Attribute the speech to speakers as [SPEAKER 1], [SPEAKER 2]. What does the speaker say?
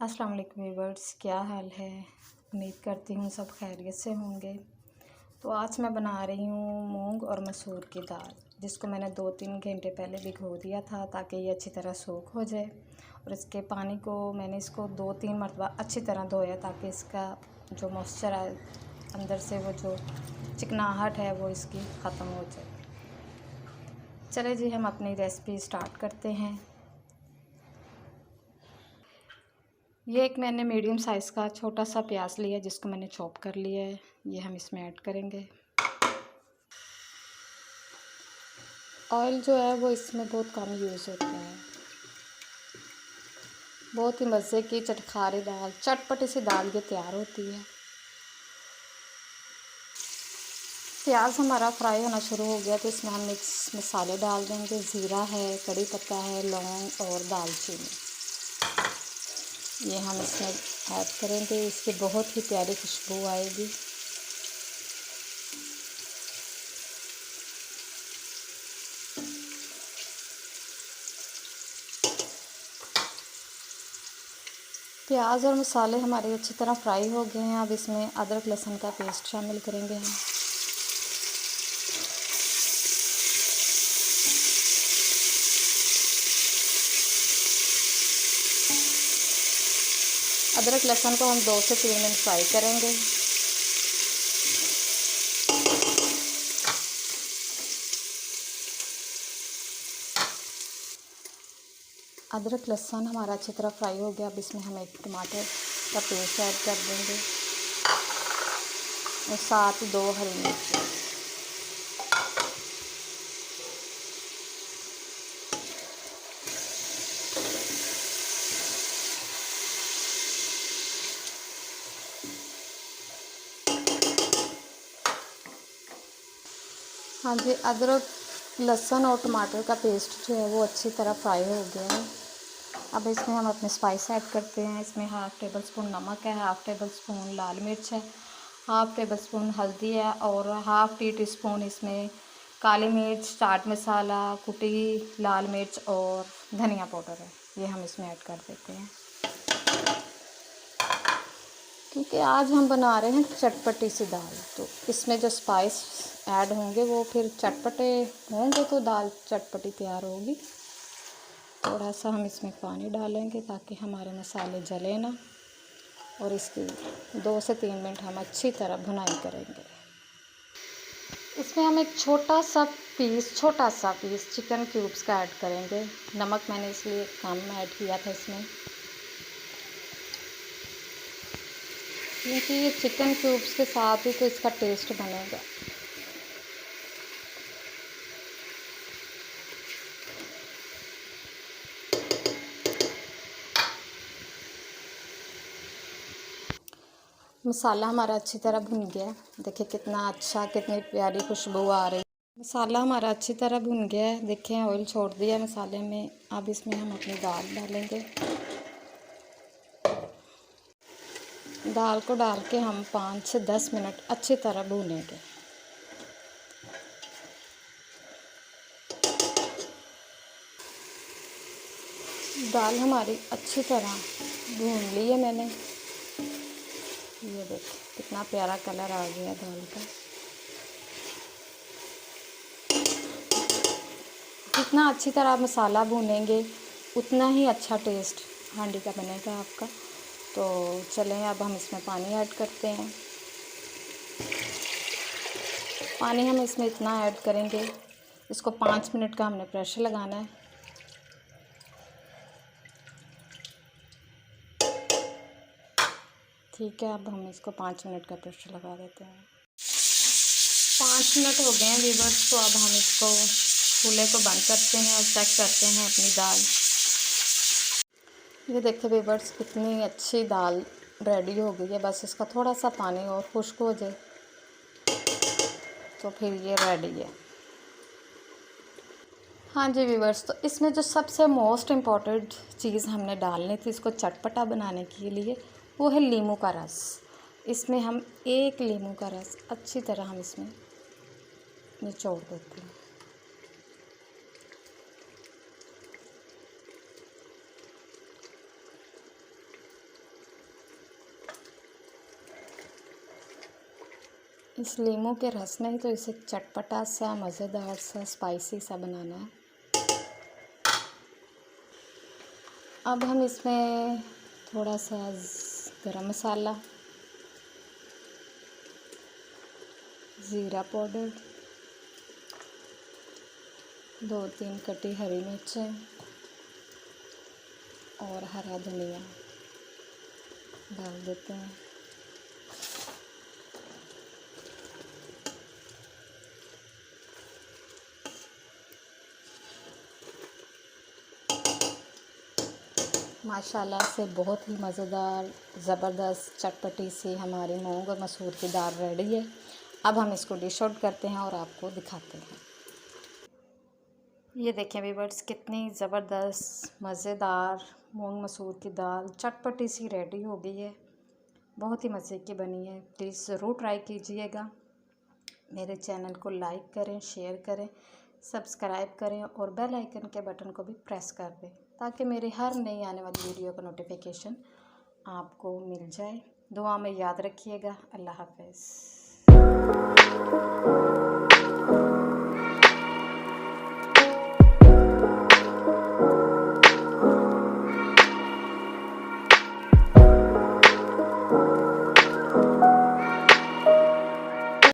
[SPEAKER 1] अस्सलाम वालेकुम व्यूअर्स, क्या हाल है। उम्मीद करती हूँ सब खैरियत से होंगे। तो आज मैं बना रही हूँ मूंग और मसूर की दाल, जिसको मैंने 2-3 घंटे पहले भिगो दिया था ताकि ये अच्छी तरह सूख हो जाए। और इसके पानी को मैंने इसको 2-3 मरतबा अच्छी तरह धोया ताकि इसका जो मॉइस्चर है अंदर से, वो जो चिकनाहट है वो इसकी ख़त्म हो जाए। चले जी, हम अपनी रेसिपी स्टार्ट करते हैं। ये एक मैंने मीडियम साइज़ का छोटा सा प्याज लिया जिसको मैंने चॉप कर लिया है। ये हम इसमें ऐड करेंगे। ऑयल जो है वो इसमें बहुत कम यूज़ होता है। बहुत ही मज़े की चटखारी दाल, चटपटी सी दाल ये तैयार होती है। प्याज हमारा फ्राई होना शुरू हो गया तो इसमें हम मिक्स मसाले डाल देंगे। ज़ीरा है, कड़ी पत्ता है, लौंग और दालचीनी, ये हम इसमें ऐड करेंगे। इसकी बहुत ही प्यारी खुशबू आएगी। प्याज और मसाले हमारे अच्छी तरह फ्राई हो गए हैं। अब इसमें अदरक लहसुन का पेस्ट शामिल करेंगे हम। अदरक लहसुन को हम 2 से 3 मिनट फ्राई करेंगे। अदरक लहसुन हमारा अच्छी तरह फ्राई हो गया। अब इसमें हम एक टमाटर का पेस्ट ऐड कर देंगे और साथ 2 हरी मिर्च। हाँ जी, अदरक लहसुन और टमाटर का पेस्ट जो है वो अच्छी तरह फ्राई हो गया है। अब इसमें हम अपने स्पाइस ऐड करते हैं। इसमें 1/2 टेबल स्पून नमक है, 1/2 टेबल स्पून लाल मिर्च है, 1/2 टेबल स्पून हल्दी है और 1/2 टी-स्पून इसमें काली मिर्च, चाट मसाला, कुटी लाल मिर्च और धनिया पाउडर है। ये हम इसमें ऐड कर देते हैं क्योंकि आज हम बना रहे हैं चटपटी सी दाल। तो इसमें जो स्पाइस ऐड होंगे वो फिर चटपटे होंगे तो दाल चटपटी तैयार होगी। थोड़ा सा हम इसमें पानी डालेंगे ताकि हमारे मसाले जले ना, और इसकी 2 से 3 मिनट हम अच्छी तरह भुनाई करेंगे। इसमें हम एक छोटा सा पीस चिकन क्यूब्स का ऐड करेंगे। नमक मैंने इसलिए कम ऐड किया था इसमें, क्योंकि ये चिकन क्यूब्स के साथ ही तो इसका टेस्ट बनेगा। मसाला हमारा अच्छी तरह भुन गया। देखिए कितना अच्छा, कितनी प्यारी खुशबू आ रही। मसाला हमारा अच्छी तरह भुन गया है। देखें ऑयल छोड़ दिया मसाले में। अब इसमें हम अपनी दाल डालेंगे। दाल को डाल के हम 5 से 10 मिनट अच्छी तरह भूनेंगे। दाल हमारी अच्छी तरह भून ली है मैंने। ये देखिए कितना प्यारा कलर आ गया दाल का। जितना अच्छी तरह आप मसाला भूनेंगे उतना ही अच्छा टेस्ट हांडी का बनेगा आपका। तो चलें अब हम इसमें पानी ऐड करते हैं। पानी हम इसमें इतना ऐड करेंगे, इसको 5 मिनट का हमने प्रेशर लगाना है। ठीक है, अब हम इसको 5 मिनट का प्रेशर लगा देते हैं। 5 मिनट हो गए हैं व्यूअर्स। तो अब हम इसको चूल्हे को बंद करते हैं और चेक करते हैं अपनी दाल। ये देखिए व्यूअर्स कितनी अच्छी दाल रेडी हो गई है। बस इसका थोड़ा सा पानी और खुश्क हो जाए तो फिर ये रेडी है। हाँ जी व्यूअर्स, तो इसमें जो सबसे मोस्ट इम्पॉर्टेंट चीज़ हमने डालनी थी इसको चटपटा बनाने के लिए, वो है नींबू का रस। इसमें हम 1 नींबू का रस अच्छी तरह हम इसमें निचोड़ देते हैं। इस लीमू के रस में तो इसे चटपटा सा, मज़ेदार सा, स्पाइसी सा बनाना है। अब हम इसमें थोड़ा सा गरम मसाला, ज़ीरा पाउडर, 2-3 कटी हरी मिर्चें और हरा धनिया डाल देते हैं। माशाल्लाह से बहुत ही मज़ेदार, ज़बरदस्त, चटपटी सी हमारी मूंग और मसूर की दाल रेडी है। अब हम इसको डिश आउट करते हैं और आपको दिखाते हैं। ये देखें व्यूअर्स, कितनी ज़बरदस्त मज़ेदार मूंग मसूर की दाल चटपटी सी रेडी हो गई है। बहुत ही मज़े की बनी है। प्लीज़ ज़रूर ट्राई कीजिएगा। मेरे चैनल को लाइक करें, शेयर करें, सब्सक्राइब करें और बेल आइकन के बटन को भी प्रेस कर दें ताकि मेरे हर नई आने वाली वीडियो का नोटिफिकेशन आपको मिल जाए। दुआ में याद रखिएगा। अल्लाह हाफ़िज़।